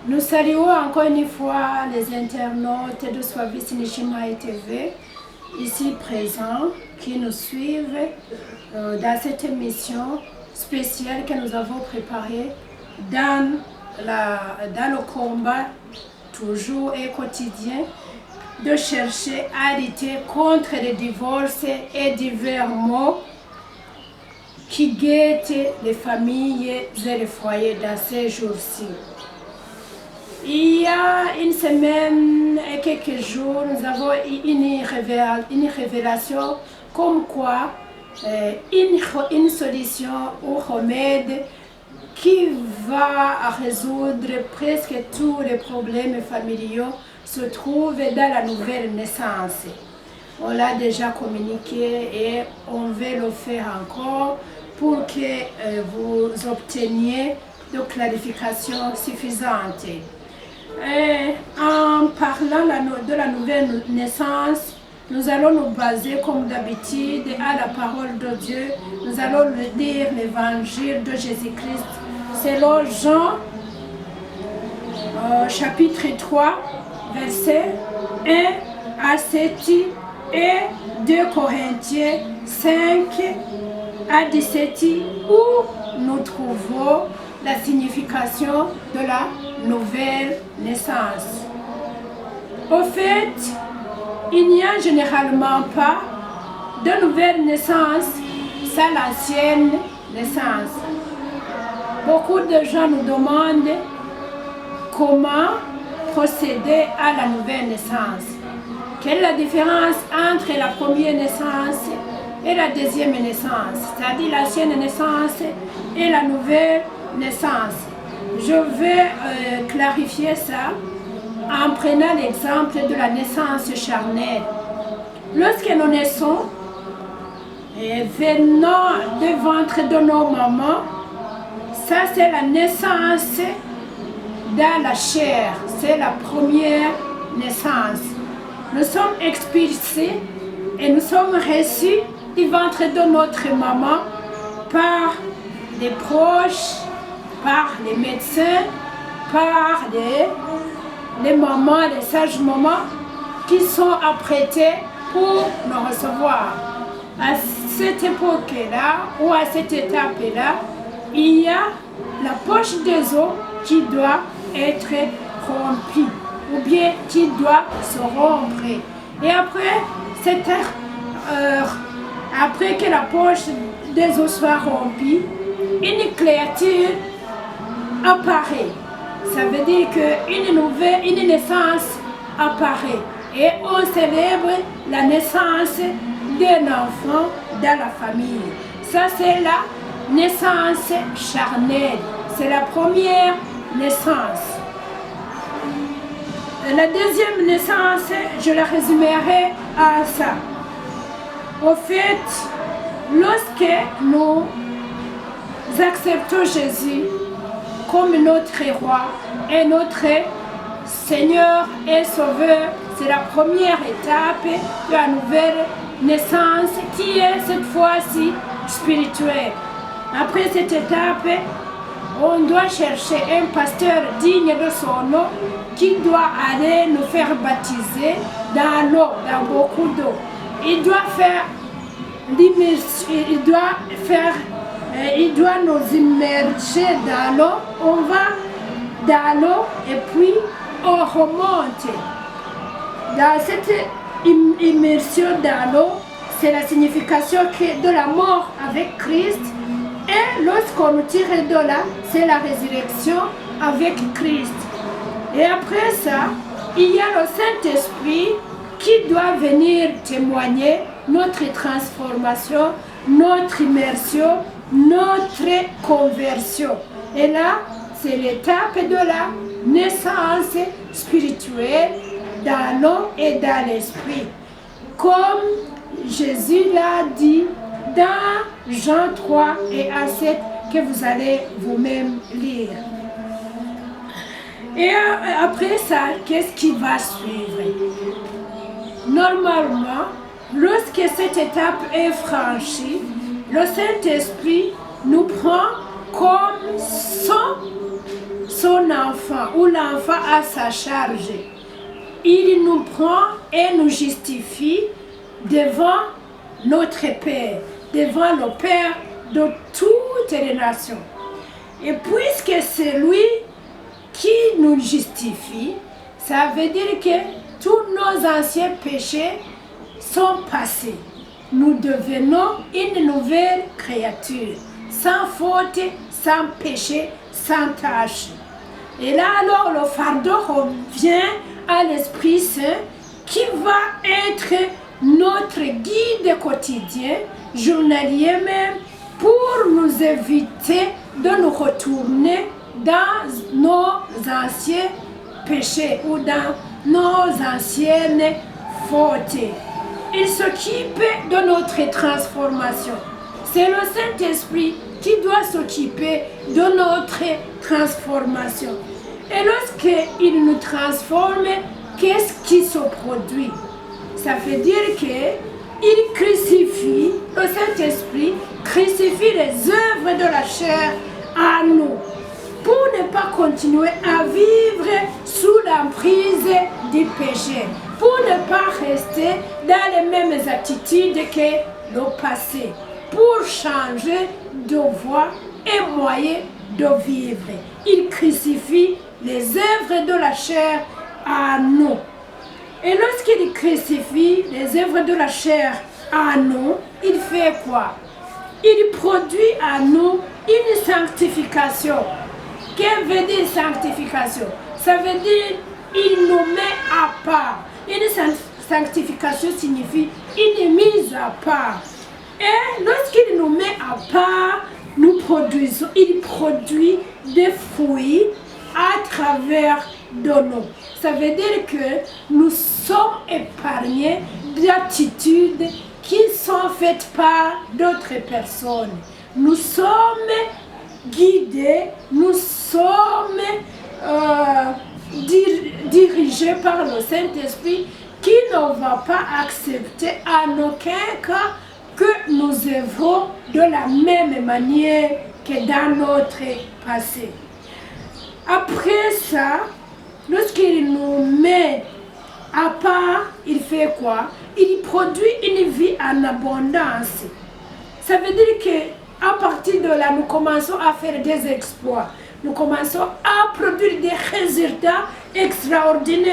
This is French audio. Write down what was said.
Nous saluons encore une fois les internautes de Swavis Nishima TV, ici présents, qui nous suivent dans cette émission spéciale que nous avons préparée dans le combat toujours et quotidien de chercher à lutter contre les divorces et divers maux qui guettent les familles et les foyers dans ces jours-ci. Il y a une semaine et quelques jours, nous avons eu une révélation comme quoi une solution ou remède qui va résoudre presque tous les problèmes familiaux se trouve dans la nouvelle naissance. On l'a déjà communiqué et on veut le faire encore pour que vous obteniez de clarifications suffisantes. En parlant de la nouvelle naissance, nous allons nous baser comme d'habitude à la parole de Dieu. Nous allons lire l'évangile de Jésus-Christ selon Jean, chapitre 3, versets 1 à 7 et 2 Corinthiens 5 à 17 où nous trouvons la signification de la nouvelle naissance. Au fait, il n'y a généralement pas de nouvelle naissance sans l'ancienne naissance. Beaucoup de gens nous demandent comment procéder à la nouvelle naissance. Quelle est la différence entre la première naissance et la deuxième naissance, c'est-à-dire l'ancienne naissance et la nouvelle naissance? Je vais clarifier ça en prenant l'exemple de la naissance charnelle. Lorsque nous naissons et venons du ventre de nos mamans, ça c'est la naissance dans la chair, c'est la première naissance. Nous sommes expulsés et nous sommes reçus du ventre de notre maman par les proches, par les médecins, par les mamans, les sages mamans qui sont apprêtés pour nous recevoir. À cette époque-là ou à cette étape-là, il y a la poche des os qui doit être remplie ou bien qui doit se rompre. Et après cette après que la poche des os soit remplie, une créature apparaît. Ça veut dire qu'une naissance apparaît. Et on célèbre la naissance d'un enfant dans la famille. Ça, c'est la naissance charnelle. C'est la première naissance. La deuxième naissance, je la résumerai à ça. Au fait, lorsque nous acceptons Jésus comme notre roi et notre Seigneur et Sauveur, c'est la première étape de la nouvelle naissance qui est cette fois-ci spirituelle. Après cette étape, on doit chercher un pasteur digne de son nom qui doit aller nous faire baptiser dans l'eau, dans beaucoup d'eau. Il doit faire l'immersion, il doit nous immerger dans l'eau. On va dans l'eau et puis on remonte. Dans cette immersion dans l'eau, c'est la signification de la mort avec Christ. Et lorsqu'on nous tire de là, c'est la résurrection avec Christ. Et après ça, il y a le Saint-Esprit qui doit venir témoigner notre transformation, notre immersion, notre conversion. Et là, c'est l'étape de la naissance spirituelle dans l'eau et dans l'esprit. Comme Jésus l'a dit dans Jean 3 et à 7 que vous allez vous-même lire. Et après ça, qu'est-ce qui va suivre? Normalement, lorsque cette étape est franchie, le Saint-Esprit nous prend comme son enfant ou l'enfant à sa charge, il nous prend et nous justifie devant notre Père, devant le Père de toutes les nations. Et puisque c'est lui qui nous justifie, ça veut dire que tous nos anciens péchés sont passés. Nous devenons une nouvelle créature, sans faute, sans péché, sans tâche. Et là alors le fardeau revient à l'Esprit Saint qui va être notre guide quotidien, journalier même, pour nous éviter de nous retourner dans nos anciens péchés ou dans nos anciennes fautes. Il s'occupe de notre transformation. C'est le Saint-Esprit qui doit s'occuper de notre transformation. Et lorsqu'il nous transforme, qu'est-ce qui se produit? Ça veut dire qu'il crucifie, le Saint-Esprit crucifie les œuvres de la chair à nous, pour ne pas continuer à vivre sous l'emprise du péché, pour ne pas rester dans les mêmes attitudes que le passé, pour changer de voie et moyen de vivre. Il crucifie les œuvres de la chair à nous. Et lorsqu'il crucifie les œuvres de la chair à nous, il fait quoi? Il produit à nous une sanctification. Qu'est-ce que veut dire sanctification? Ça veut dire il nous met à part. Une sanctification signifie une mise à part. Et lorsqu'il nous met à part, il produit des fruits à travers de nous. Ça veut dire que nous sommes épargnés d'attitudes qui sont faites par d'autres personnes. Nous sommes guidés, nous sommes dirigés par le Saint-Esprit qui ne va pas accepter en aucun cas que nous œuvrons de la même manière que dans notre passé. Après ça, lorsqu'il nous met à part, il fait quoi? Il produit une vie en abondance. Ça veut dire qu'à partir de là, nous commençons à faire des exploits. Nous commençons à produire des résultats extraordinaires.